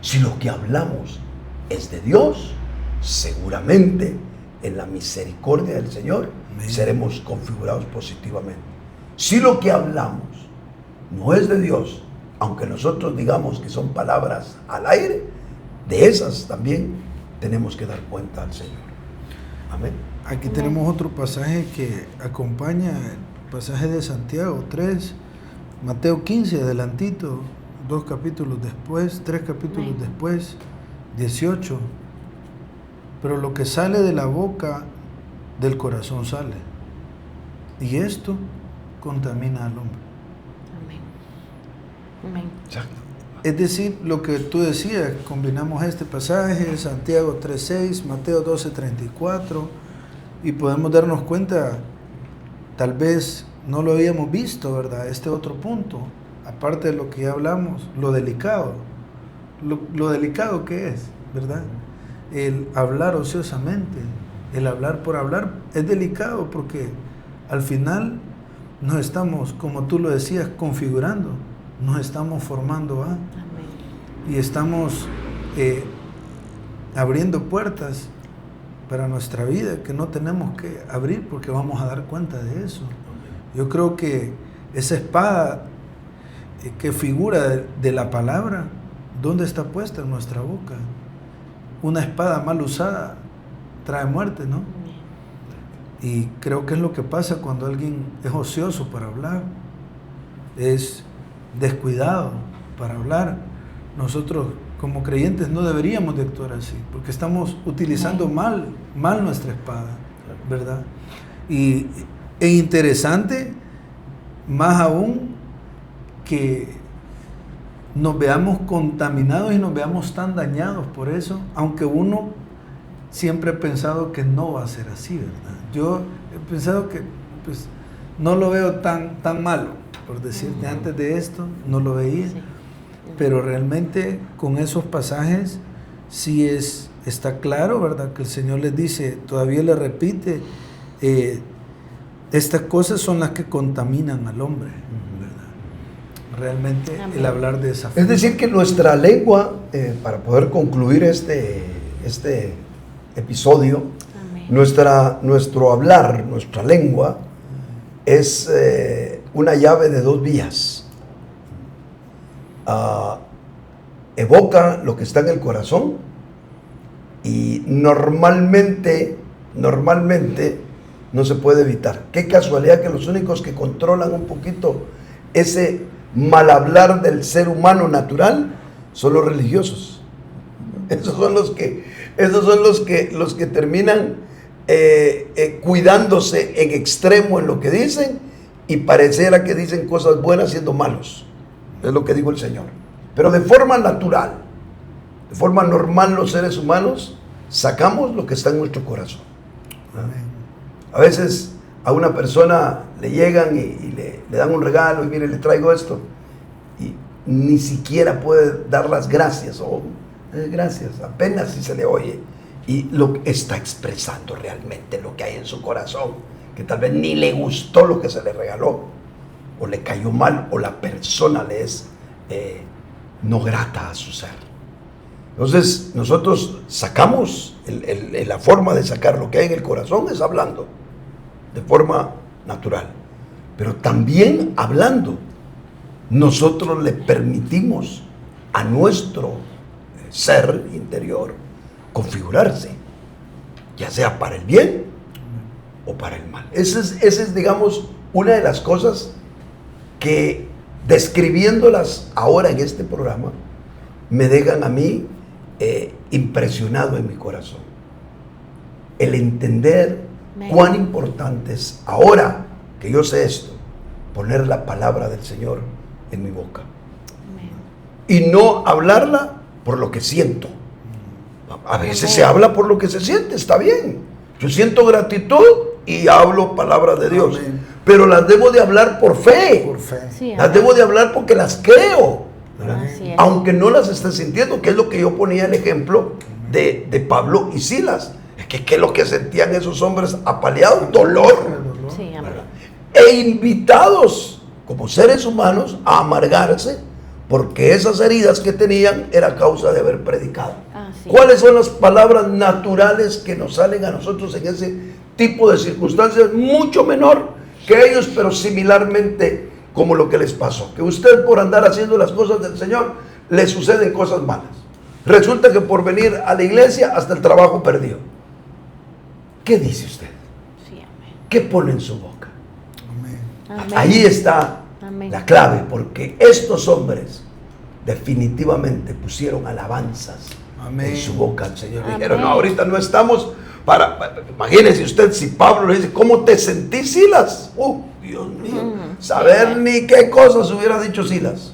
Si lo que hablamos es de Dios, seguramente en la misericordia del Señor seremos configurados positivamente. Si lo que hablamos no es de Dios, aunque nosotros digamos que son palabras al aire, de esas también tenemos que dar cuenta al Señor. Amén. Aquí tenemos otro pasaje que acompaña el pasaje de Santiago 3, Mateo 15, adelantito, 2 capítulos después, 3 capítulos después, 18. Pero lo que sale de la boca, del corazón sale. Y esto contamina al hombre. Amén. Exacto. Es decir, lo que tú decías, combinamos este pasaje, Santiago 3:6, Mateo 12:34, y podemos darnos cuenta, tal vez no lo habíamos visto, ¿verdad? Este otro punto, aparte de lo que ya hablamos, lo delicado que es, ¿verdad? El hablar ociosamente, el hablar por hablar, es delicado porque al final nos estamos, como tú lo decías, configurando, nos estamos formando a, y estamos abriendo puertas para nuestra vida que no tenemos que abrir porque vamos a dar cuenta de eso. Yo creo que esa espada que figura de la palabra, ¿dónde está puesta? En nuestra boca. Una espada mal usada trae muerte, ¿no? Y creo que es lo que pasa cuando alguien es ocioso para hablar, es descuidado para hablar. Nosotros como creyentes no deberíamos de actuar así, porque estamos utilizando mal nuestra espada, ¿verdad? Y es interesante, más aún, que nos veamos contaminados y nos veamos tan dañados por eso, aunque uno siempre ha pensado que no va a ser así, ¿verdad? Yo he pensado que pues, no lo veo tan malo, por decirte, antes de esto no lo veía, sí. Pero realmente con esos pasajes sí está claro, ¿verdad? Que el Señor les dice, todavía le repite, estas cosas son las que contaminan al hombre, ¿verdad? Realmente el hablar de esa forma. Es decir, que nuestra lengua, para poder concluir este episodio, nuestro hablar, nuestra lengua, es una llave de 2 vías. Evoca lo que está en el corazón y normalmente no se puede evitar. Qué casualidad que los únicos que controlan un poquito ese mal hablar del ser humano natural son los religiosos. Esos son los que terminan cuidándose en extremo en lo que dicen y pareciera que dicen cosas buenas siendo malos. Es lo que dijo el Señor. Pero de forma natural, de forma normal, los seres humanos sacamos lo que está en nuestro corazón. A veces a una persona le llegan y le dan un regalo y mire, le traigo esto. Y ni siquiera puede dar las gracias. Gracias, apenas si se le oye. Y lo que está expresando realmente lo que hay en su corazón, que tal vez ni le gustó lo que se le regaló, o le cayó mal, o la persona le es no grata a su ser. Entonces nosotros sacamos, la forma de sacar lo que hay en el corazón es hablando, de forma natural. Pero también hablando, nosotros le permitimos a nuestro ser interior configurarse, ya sea para el bien o para el mal. Esa es, digamos, una de las cosas que, describiéndolas ahora en este programa, me dejan a mí impresionado en mi corazón. El entender cuán importante es, ahora que yo sé esto, poner la palabra del Señor en mi boca. Y no hablarla por lo que siento. A veces se habla por lo que se siente, está bien. Yo siento gratitud y hablo palabra de Dios. Pero las debo de hablar por fe. Por fe. Sí, las debo de hablar porque las creo. Aunque no las esté sintiendo, que es lo que yo ponía el ejemplo de Pablo y Silas. Es que ¿qué es lo que sentían esos hombres apaleados? Dolor. Sí, e invitados como seres humanos a amargarse porque esas heridas que tenían era causa de haber predicado. ¿Cuáles son las palabras naturales que nos salen a nosotros en ese tipo de circunstancias? Mucho menor que ellos, pero similarmente como lo que les pasó. Que usted, por andar haciendo las cosas del Señor, le suceden cosas malas. Resulta que por venir a la iglesia hasta el trabajo perdió. ¿Qué dice usted? ¿Qué pone en su boca? Amén. Ahí está la clave, porque estos hombres definitivamente pusieron alabanzas en su boca al Señor. Dijeron, no, ahorita no estamos imagínese usted si Pablo le dice, ¿cómo te sentís, Silas? Dios mío, saber ni qué cosas hubiera dicho Silas.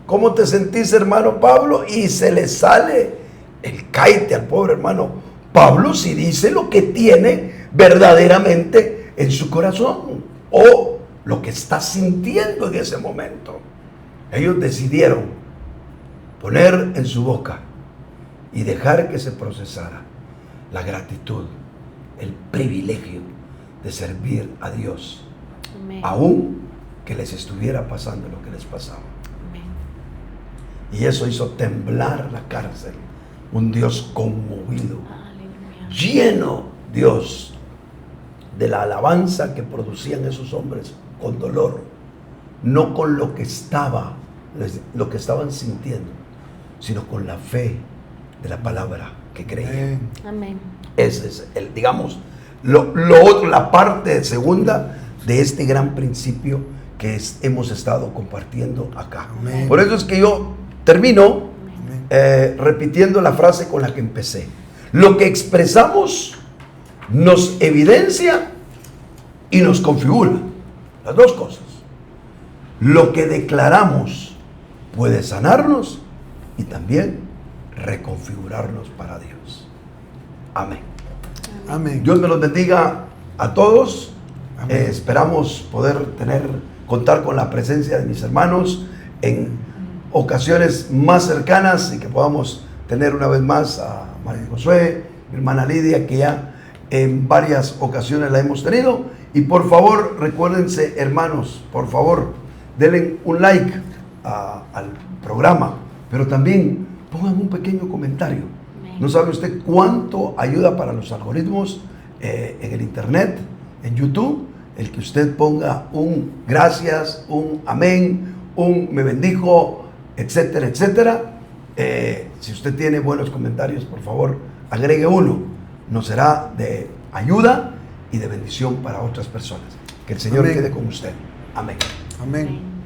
¿Cómo te sentís, hermano Pablo? Y se le sale el caite al pobre hermano Pablo si dice lo que tiene verdaderamente en su corazón o lo que está sintiendo en ese momento. Ellos decidieron poner en su boca y dejar que se procesara la gratitud, el privilegio de servir a Dios, amén, aún que les estuviera pasando lo que les pasaba. Amén. Y eso hizo temblar la cárcel, un Dios conmovido, aleluya, lleno Dios de la alabanza que producían esos hombres con dolor, no con lo que estaban sintiendo, sino con la fe de la palabra que creían. Amén. Ese es digamos, lo otro, la parte segunda de este gran principio que hemos estado compartiendo acá. Amén. Por eso es que yo termino repitiendo la frase con la que empecé. Lo que expresamos nos evidencia y nos configura. Las dos cosas. Lo que declaramos puede sanarnos y también reconfigurarnos para Dios. Amén. Amén. Dios me los bendiga a todos. Esperamos poder contar con la presencia de mis hermanos en ocasiones más cercanas y que podamos tener una vez más a María Josué, mi hermana Lidia, que ya en varias ocasiones la hemos tenido. Y por favor, recuérdense, hermanos, por favor, denle un like al programa, pero también pongan un pequeño comentario. No sabe usted cuánto ayuda para los algoritmos en el internet, en YouTube, el que usted ponga un gracias, un amén, un me bendijo, etcétera, etcétera. Si usted tiene buenos comentarios, por favor, agregue uno. Nos será de ayuda y de bendición para otras personas. Que el Señor quede con usted. Amén. Amén.